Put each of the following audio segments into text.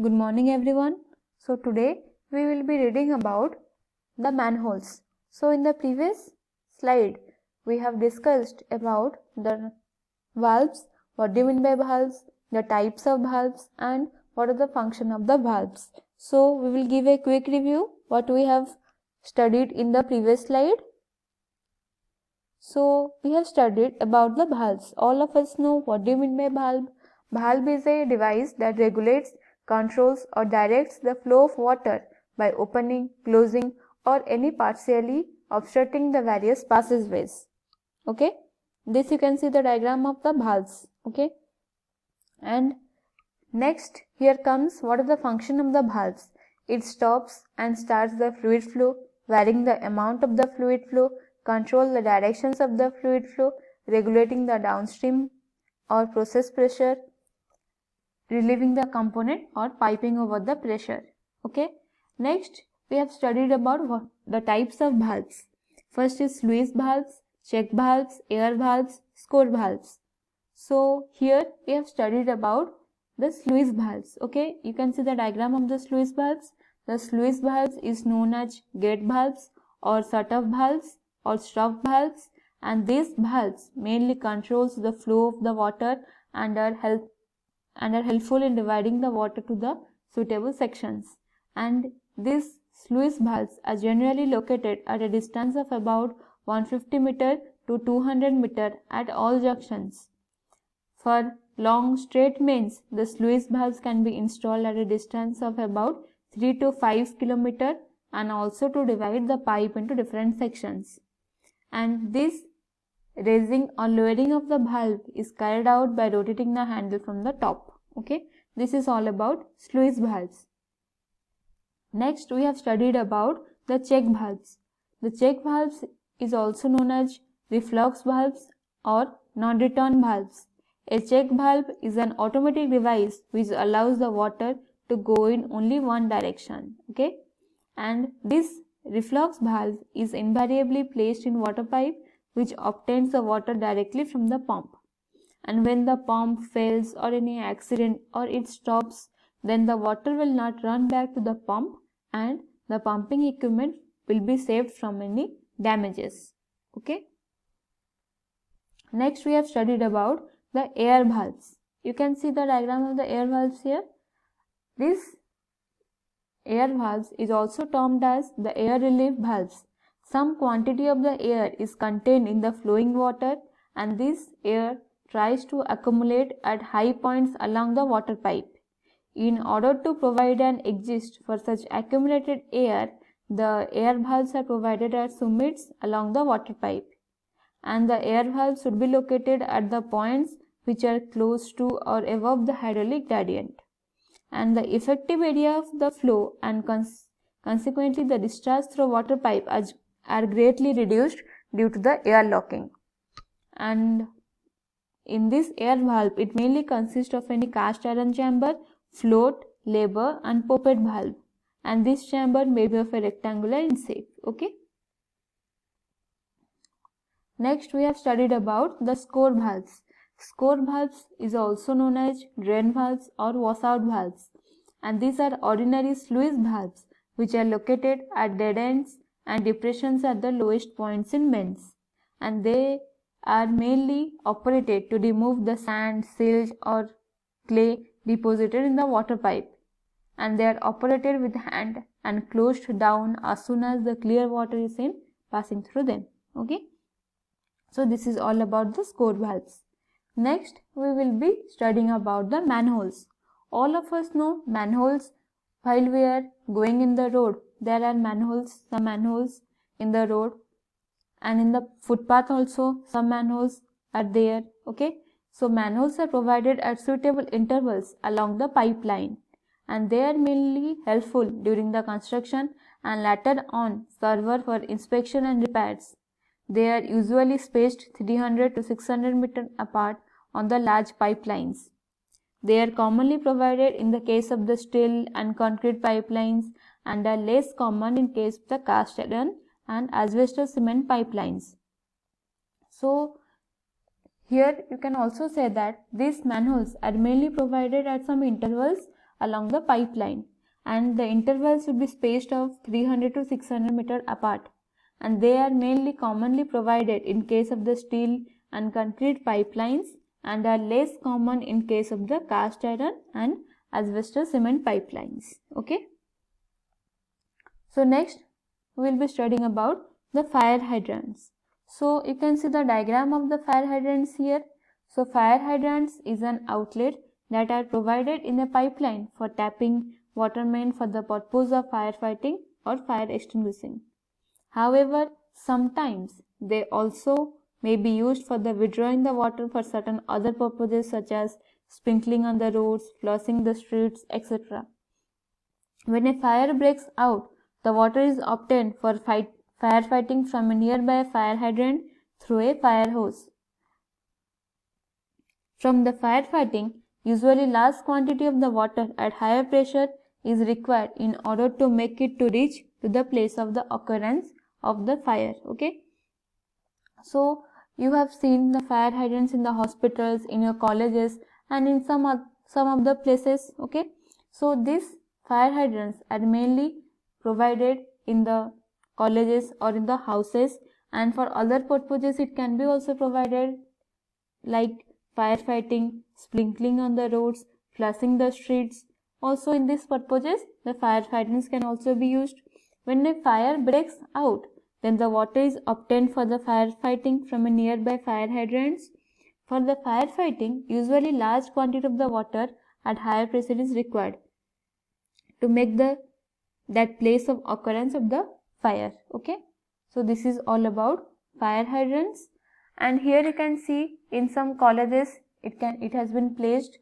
Good morning everyone. So today we will be reading about the manholes. So in the previous slide we have discussed about the valves, what do you mean by valves, the types of valves and what are the function of the valves. So we will give a quick review what we have studied in the previous slide. So we have studied about the valves. All of us know what do you mean by valve. Valve is a device that regulates, controls or directs the flow of water by opening, closing or any partially obstructing the various passageways. Okay, this you can see the diagram of the valves. Okay, and next here comes what is the function of the valves. It stops and starts the fluid flow, varying the amount of the fluid flow, control the directions of the fluid flow, regulating the downstream or process pressure, relieving the component or piping over the pressure. Okay. Next, we have studied about the types of valves. First is sluice valves, check valves, air valves, score valves. So here we have studied about the sluice valves. Okay, you can see the diagram of the sluice valves. The sluice valves is known as gate valves or shut-off valves or stop valves, and these valves mainly controls the flow of the water and are helpful in dividing the water to the suitable sections. And these sluice valves are generally located at a distance of about 150 meter to 200 meter at all junctions. For long straight mains, the sluice valves can be installed at a distance of about 3 to 5 km and also to divide the pipe into different sections. And this raising or lowering of the valve is carried out by rotating the handle from the top. Okay, this is all about sluice valves. Next, we have studied about the check valves. The check valves is also known as reflux valves or non-return valves. A check valve is an automatic device which allows the water to go in only one direction. Okay, and this reflux valve is invariably placed in water pipe which obtains the water directly from the pump. And when the pump fails or any accident or it stops, then the water will not run back to the pump and the pumping equipment will be saved from any damages. Okay. Next we have studied about the air valves. You can see the diagram of the air valves here. This air valves is also termed as the air relief valves. Some quantity of the air is contained in the flowing water and this air tries to accumulate at high points along the water pipe. In order to provide an exit for such accumulated air, the air valves are provided at summits along the water pipe. And the air valves should be located at the points which are close to or above the hydraulic gradient. And the effective area of the flow and consequently the discharge through water pipe are greatly reduced due to the air locking. And in this air valve, it mainly consists of any cast iron chamber, float, lever and poppet valve. And this chamber may be of a rectangular in shape. Okay. Next, we have studied about the score valves. Score valves is also known as drain valves or washout valves, and these are ordinary sluice valves which are located at dead ends and depressions at the lowest points in mains, and they are mainly operated to remove the sand, silt or clay deposited in the water pipe, and they are operated with hand and closed down as soon as the clear water is seen passing through them. Okay. So this is all about the score valves. Next, we will be studying about the manholes. All of us know manholes while we are going in the road. There are manholes, some manholes in the road, and in the footpath also some manholes are there. Okay. So manholes are provided at suitable intervals along the pipeline, and they are mainly helpful during the construction and later on serve for inspection and repairs. They are usually spaced 300 to 600 meters apart on the large pipelines. They are commonly provided in the case of the steel and concrete pipelines and are less common in case of the cast iron and asbestos cement pipelines. So here you can also say that these manholes are mainly provided at some intervals along the pipeline, and the intervals will be spaced of 300 to 600 meter apart, and they are mainly commonly provided in case of the steel and concrete pipelines and are less common in case of the cast iron and asbestos cement pipelines. Okay. So next we will be studying about the fire hydrants. So you can see the diagram of the fire hydrants here. So fire hydrants is an outlet that are provided in a pipeline for tapping water main for the purpose of firefighting or fire extinguishing. However, sometimes they also may be used for the withdrawing the water for certain other purposes such as sprinkling on the roads, flushing the streets, etc. When a fire breaks out, the water is obtained for firefighting from a nearby fire hydrant through a fire hose. From the firefighting, usually large quantity of the water at higher pressure is required in order to make it to reach to the place of the occurrence of the fire. Okay. So you have seen the fire hydrants in the hospitals, in your colleges, and in some of the places. Okay. So these fire hydrants are mainly provided in the colleges or in the houses, and for other purposes it can be also provided like firefighting, sprinkling on the roads, flushing the streets. Also in these purposes the fire hydrants can also be used. When a fire breaks out, then the water is obtained for the firefighting from a nearby fire hydrants. For the firefighting, usually large quantity of the water at higher pressure is required to make that place of occurrence of the fire. Okay. So this is all about fire hydrants. And here you can see in some colleges it has been placed.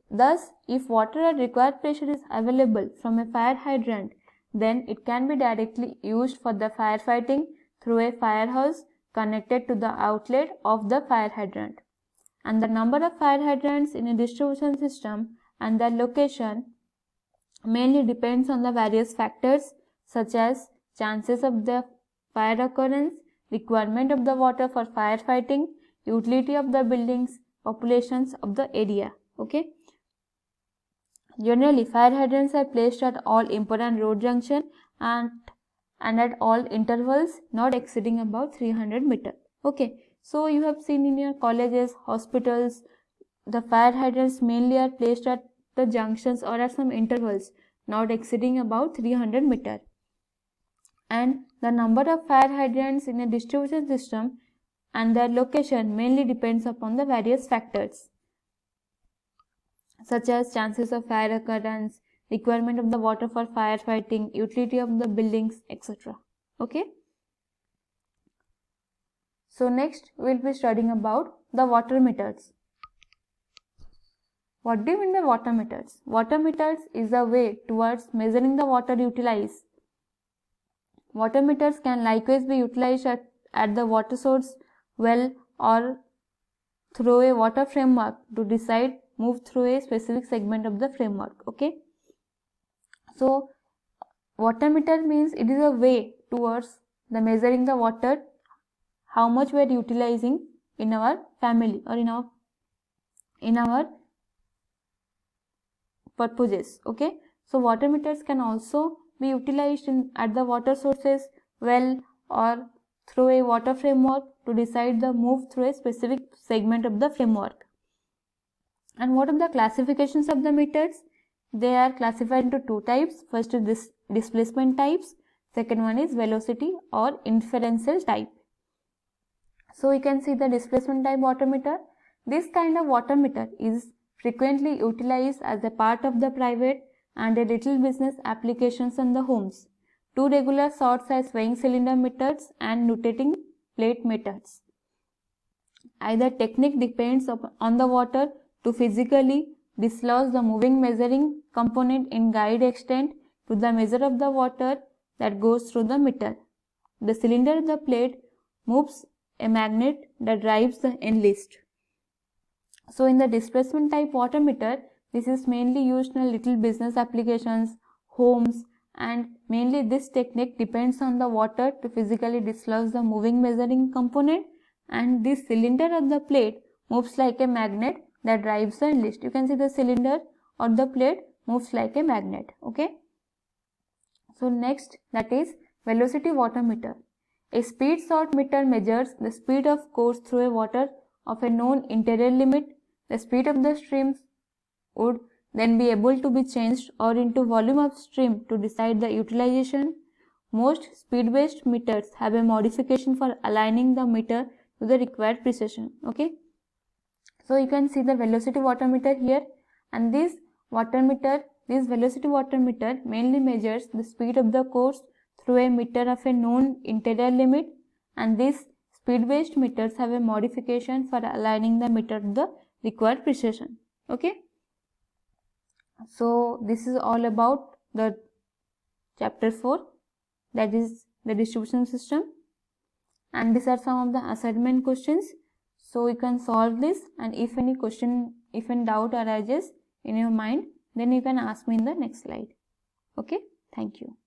Thus, if water at required pressure is available from a fire hydrant, then it can be directly used for the firefighting through a fire hose connected to the outlet of the fire hydrant. And the number of fire hydrants in a distribution system and their location mainly depends on the various factors such as chances of the fire occurrence, requirement of the water for firefighting, utility of the buildings, populations of the area. Okay. Generally, fire hydrants are placed at all important road junction and at all intervals not exceeding about 300 meter. Okay. So you have seen in your colleges, hospitals, the fire hydrants mainly are placed at the junctions or at some intervals not exceeding about 300 meter. And the number of fire hydrants in a distribution system and their location mainly depends upon the various factors such as chances of fire occurrence, requirement of the water for firefighting, utility of the buildings, etc. Okay. So next we will be studying about the water meters. What do you mean by water meters? Water meters is a way towards measuring the water utilized. Water meters can likewise be utilized at the water source, well, or through a water framework to move through a specific segment of the framework. Okay. So water meter means it is a way towards the measuring the water, how much we are utilizing in our family or in our purposes. Okay. So water meters can also be utilized at the water sources, well, or through a water framework to decide the move through a specific segment of the framework. And what are the classifications of the meters? They are classified into two types. First is displacement types, second one is velocity or inferential type. So you can see the displacement type water meter. This kind of water meter is frequently utilized as a part of the private and a little business applications in the homes. Two regular sorts are swaying cylinder meters and rotating plate meters. Either technique depends on the water to physically dislodge the moving measuring component in guide extent to the measure of the water that goes through the meter. The cylinder of the plate moves a magnet that drives the enlist. So in the displacement type water meter, this is mainly used in little business applications, homes, and mainly this technique depends on the water to physically dislodge the moving measuring component, and this cylinder of the plate moves like a magnet that drives the enlist. You can see the cylinder or the plate moves like a magnet. Okay. So next, that is velocity water meter. A speed sort meter measures the speed of course through a water of a known interior limit. The speed of the streams would then be able to be changed or into volume of stream to decide the utilization. Most speed-based meters have a modification for aligning the meter to the required precision. Okay. So you can see the velocity water meter here, and this velocity water meter mainly measures the speed of the course through a meter of a known interior limit, and these speed-based meters have a modification for aligning the meter to the required precision. Okay. So this is all about the chapter 4, that is the distribution system, and these are some of the assignment questions. So you can solve this, and if any doubt arises in your mind, then you can ask me in the next slide. Okay, thank you.